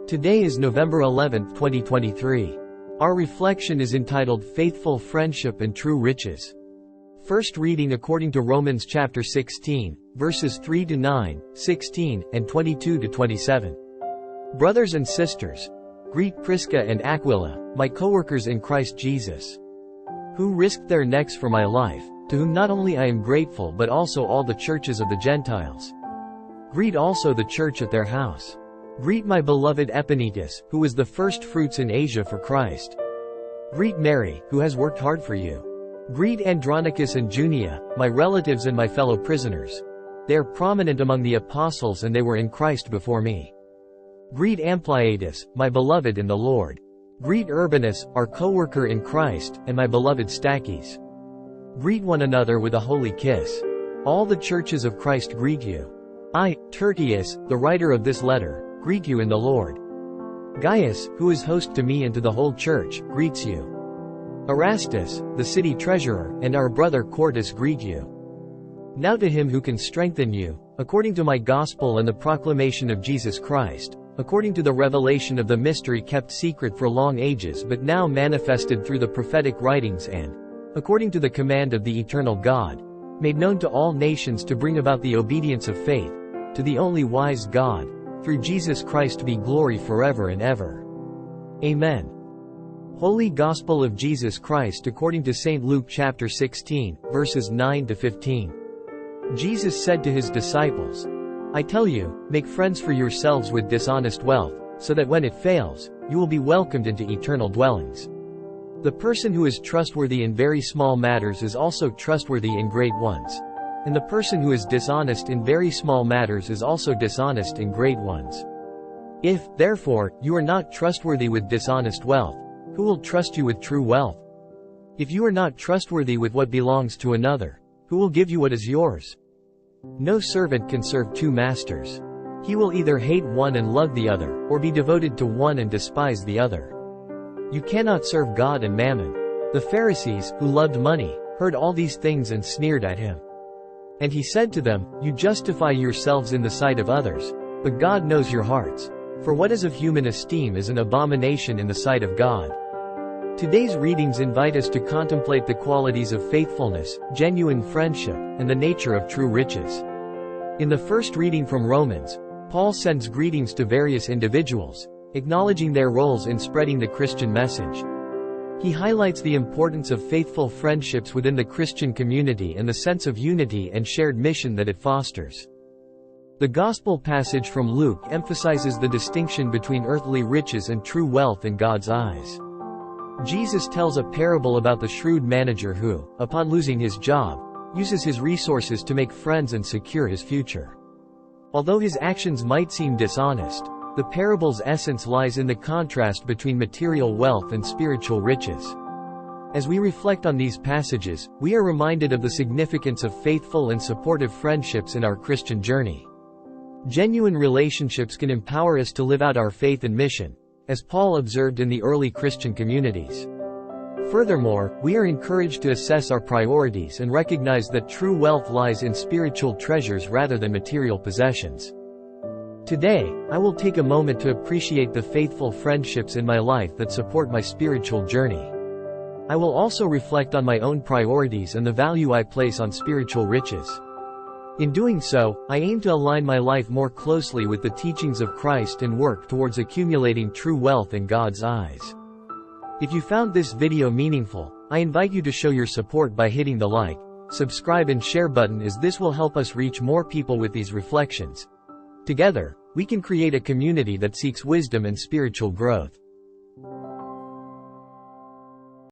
Today is November 11, 2023. Our reflection is entitled Faithful Friendship and True Riches. First reading according to Romans chapter 16, verses 3-9, 16, and 22-27. Brothers and sisters, greet Prisca and Aquila, my co-workers in Christ Jesus, who risked their necks for my life, to whom not only I am grateful but also all the churches of the Gentiles. Greet also the church at their house. Greet my beloved Epaenetus, who was the first fruits in Asia for Christ. Greet Mary, who has worked hard for you. Greet Andronicus and Junia, my relatives and my fellow prisoners. They are prominent among the apostles and they were in Christ before me. Greet Ampliatus, my beloved in the Lord. Greet Urbanus, our co-worker in Christ, and my beloved Stachys. Greet one another with a holy kiss. All the churches of Christ greet you. I, Tertius, the writer of this letter, greet you in the Lord. Gaius, who is host to me and to the whole church, greets you. Erastus, the city treasurer, and our brother Quartus greet you. Now to him who can strengthen you, according to my gospel and the proclamation of Jesus Christ, according to the revelation of the mystery kept secret for long ages but now manifested through the prophetic writings and, according to the command of the eternal God, made known to all nations to bring about the obedience of faith, to the only wise God, through Jesus Christ be glory forever and ever. Amen. Holy Gospel of Jesus Christ according to St. Luke chapter 16, verses 9-15. Jesus said to his disciples, I tell you, make friends for yourselves with dishonest wealth, so that when it fails, you will be welcomed into eternal dwellings. The person who is trustworthy in very small matters is also trustworthy in great ones. And the person who is dishonest in very small matters is also dishonest in great ones. If, therefore, you are not trustworthy with dishonest wealth, who will trust you with true wealth? If you are not trustworthy with what belongs to another, who will give you what is yours? No servant can serve two masters. He will either hate one and love the other, or be devoted to one and despise the other. You cannot serve God and mammon. The Pharisees, who loved money, heard all these things and sneered at him. And he said to them, You justify yourselves in the sight of others, but God knows your hearts. For what is of human esteem is an abomination in the sight of God. Today's readings invite us to contemplate the qualities of faithfulness, genuine friendship, and the nature of true riches. In the first reading from Romans, Paul sends greetings to various individuals, acknowledging their roles in spreading the Christian message. He highlights the importance of faithful friendships within the Christian community and the sense of unity and shared mission that it fosters. The Gospel passage from Luke emphasizes the distinction between earthly riches and true wealth in God's eyes. Jesus tells a parable about the shrewd manager who, upon losing his job, uses his resources to make friends and secure his future. Although his actions might seem dishonest, the parable's essence lies in the contrast between material wealth and spiritual riches. As we reflect on these passages, we are reminded of the significance of faithful and supportive friendships in our Christian journey. Genuine relationships can empower us to live out our faith and mission, as Paul observed in the early Christian communities. Furthermore, we are encouraged to assess our priorities and recognize that true wealth lies in spiritual treasures rather than material possessions. Today, I will take a moment to appreciate the faithful friendships in my life that support my spiritual journey. I will also reflect on my own priorities and the value I place on spiritual riches. In doing so, I aim to align my life more closely with the teachings of Christ and work towards accumulating true wealth in God's eyes. If you found this video meaningful, I invite you to show your support by hitting the like, subscribe and share button, as this will help us reach more people with these reflections. Together, we can create a community that seeks wisdom and spiritual growth.